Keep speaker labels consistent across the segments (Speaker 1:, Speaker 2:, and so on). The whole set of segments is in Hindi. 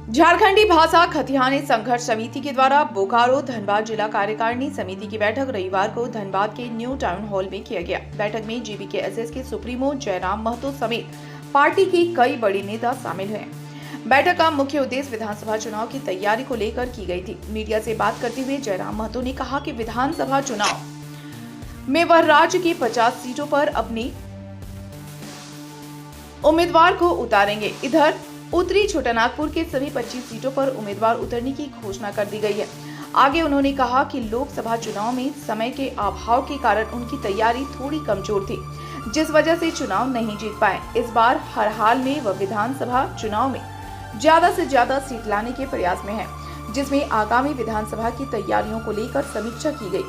Speaker 1: झारखंडी भाषा खतिहानी संघर्ष समिति के द्वारा बोकारो धनबाद जिला कार्यकारिणी समिति की बैठक रविवार को धनबाद के न्यू टाउन हॉल में किया गया। बैठक में जीबीकेएसएस के सुप्रीमो जयराम महतो समेत पार्टी की कई बड़ी नेता शामिल हुए। बैठक का मुख्य उद्देश्य विधानसभा चुनाव की तैयारी को लेकर की गई थी। मीडिया से बात करते हुए जयराम महतो ने कहा कि विधानसभा चुनाव में वह राज्य की 50 सीटों पर अपनी उम्मीदवार को उतारेंगे। इधर उत्तरी छोटानागपुर के सभी 25 सीटों पर उम्मीदवार उतरने की घोषणा कर दी गई है। आगे उन्होंने कहा कि लोकसभा चुनाव में समय के अभाव के कारण उनकी तैयारी थोड़ी कमजोर थी, जिस वजह से चुनाव नहीं जीत पाए। इस बार हर हाल में वह विधानसभा चुनाव में ज्यादा से ज्यादा सीट लाने के प्रयास में है, जिसमें आगामी विधानसभा की तैयारियों को लेकर समीक्षा की गई।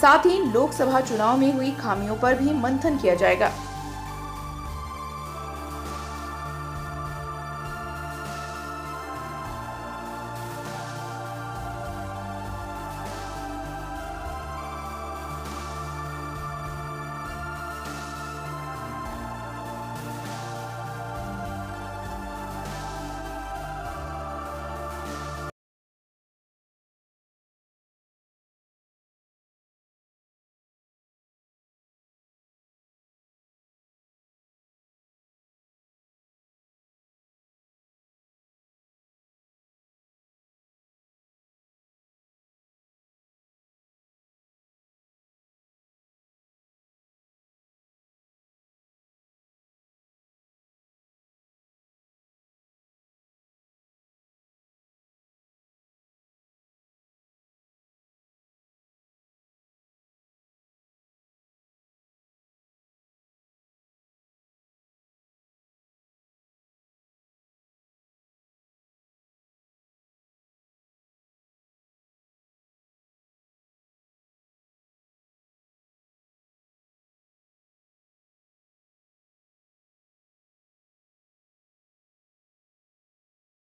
Speaker 1: साथ ही लोकसभा चुनाव में हुई खामियों पर भी मंथन किया जाएगा।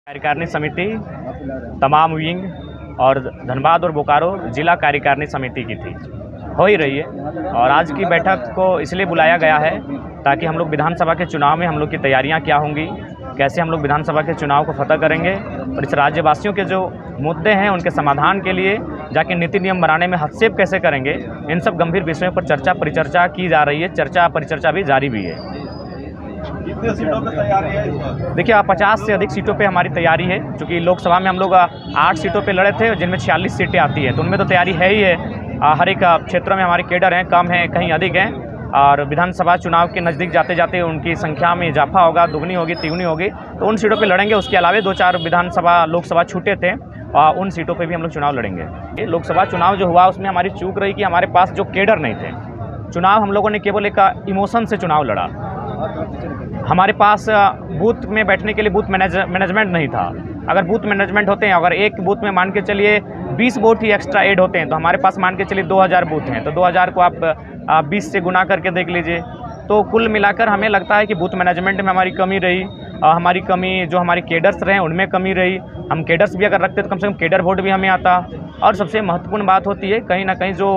Speaker 2: कार्यकारिणी समिति तमाम विंग और धनबाद और बोकारो जिला कार्यकारिणी समिति की थी, हो ही रही है। और आज की बैठक को इसलिए बुलाया गया है ताकि हम लोग विधानसभा के चुनाव में हम लोग की तैयारियां क्या होंगी, कैसे हम लोग विधानसभा के चुनाव को फतह करेंगे और इस राज्यवासियों के जो मुद्दे हैं उनके समाधान के लिए जाके नीति नियम बनाने में हस्तक्षेप कैसे करेंगे, इन सब गंभीर विषयों पर चर्चा परिचर्चा की जा रही है। चर्चा परिचर्चा भी जारी भी है।
Speaker 3: कितने सीटों पे तैयारी है?
Speaker 2: देखिए 50 से अधिक सीटों पे हमारी तैयारी है, क्योंकि लोकसभा में हम लोग 8 सीटों पे लड़े थे जिनमें 46 सीटें आती है, तो उनमें तो तैयारी है ही है। हर एक क्षेत्रों में हमारे कैडर हैं, कम हैं कहीं अधिक हैं, और विधानसभा चुनाव के नज़दीक जाते जाते उनकी संख्या में इजाफा होगा, दुगनी होगी तिगुनी होगी, तो उन सीटों पर लड़ेंगे। उसके अलावा 2-4 विधानसभा लोकसभा छूटे थे, उन सीटों पर भी हम लोग चुनाव लड़ेंगे। ये लोकसभा चुनाव जो हुआ उसमें हमारी चूक रही कि हमारे पास जो कैडर नहीं थे। चुनाव हम लोगों ने केवल एक इमोशन से चुनाव लड़ा। हमारे पास बूथ में बैठने के लिए बूथ मैनेजमेंट नहीं था। अगर बूथ मैनेजमेंट होते हैं, अगर एक बूथ में मान के चलिए 20 वोट ही एक्स्ट्रा ऐड होते हैं, तो हमारे पास मान के चलिए 2000 बूथ हैं, तो 2000 को आप 20 से गुना करके देख लीजिए। तो कुल मिलाकर हमें लगता है कि बूथ मैनेजमेंट में हमारी कमी रही, हमारी कमी जो हमारे कैडर्स रहे उनमें कमी रही। हम कैडर्स भी अगर रखते तो कम से कम कैडर वोट भी हमें आता। और सबसे महत्वपूर्ण बात होती है कहीं ना कहीं जो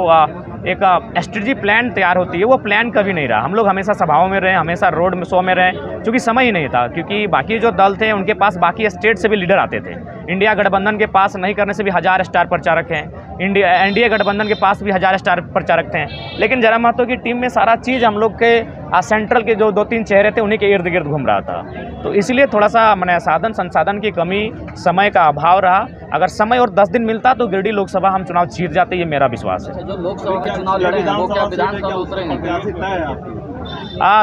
Speaker 2: एक स्ट्रेटजी प्लान तैयार होती है, वो प्लान कभी नहीं रहा। हम लोग हमेशा सभाओं में रहे, हमेशा रोड में शो में रहे, क्योंकि समय ही नहीं था। क्योंकि बाकी जो दल थे उनके पास बाकी स्टेट से भी लीडर आते थे। इंडिया गठबंधन के पास नहीं करने से भी 1000 स्टार प्रचारक हैं, एनडीए गठबंधन के पास भी 1000 स्टार प्रचारक थे। लेकिन जयराम महतो की टीम में सारा चीज़ हम लोग के सेंट्रल के जो 2-3 चेहरे थे उन्हीं के इर्द गिर्द घूम रहा था, तो इसलिए थोड़ा सा मैंने साधन संसाधन की कमी, समय का अभाव रहा। अगर समय और 10 दिन मिलता तो गिरिडीह लोकसभा हम चुनाव जीत जाते, ये मेरा विश्वास है।
Speaker 4: जो लोकसभा के चुनाव लड़े हैं वो क्या विधानसभा उतरेंगे?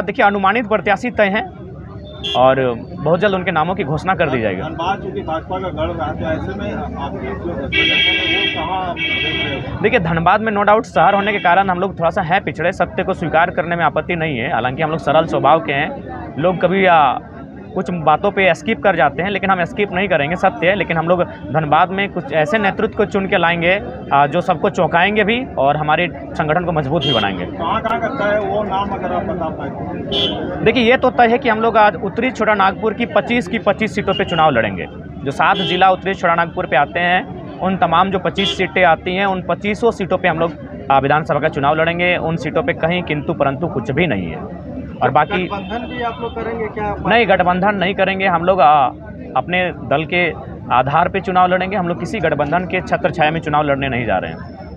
Speaker 2: देखिए अनुमानित प्रत्याशी तय हैं और बहुत जल्द उनके नामों की घोषणा कर दी जाएगी।
Speaker 3: धनबाद चूंकि भाजपा का गढ़ रहा है, ऐसे में आपकी जो वो कहाँ देख रहे हो?
Speaker 2: देखिए धनबाद में नो डाउट शहर होने के कारण हम लोग थोड़ा सा हैं पिछड़े, सत्य को स्वीकार करने में आपत्ति नहीं है। हालांकि हम लोग सरल स्वभाव के हैं, लोग कभी कुछ बातों पे स्किप कर जाते हैं, लेकिन हम स्किप नहीं करेंगे, सत्य है। लेकिन हम लोग धनबाद में कुछ ऐसे नेतृत्व को चुन के लाएंगे जो सबको चौंकाएंगे भी और हमारे संगठन को मजबूत भी बनाएंगे।
Speaker 3: कहाँ करता है वो नाम अगर आप बता पाए?
Speaker 2: देखिए ये तो तय है कि हम लोग आज उत्तरी छोटानागपुर की 25 सीटों पे चुनाव लड़ेंगे। जो 7 जिला उत्तरी छोटानागपुर पे आते हैं, उन तमाम जो 25 सीटें आती हैं, उन 25 सीटों पे हम लोग विधानसभा का चुनाव लड़ेंगे। उन सीटों पे कहीं किंतु परंतु कुछ भी नहीं है। और बाकी
Speaker 3: गठबंधन भी आप लोग करेंगे क्या?
Speaker 2: नहीं, गठबंधन नहीं करेंगे। हम लोग अपने दल के आधार पे चुनाव लड़ेंगे। हम लोग किसी गठबंधन के छत्र छाया में चुनाव लड़ने नहीं जा रहे हैं।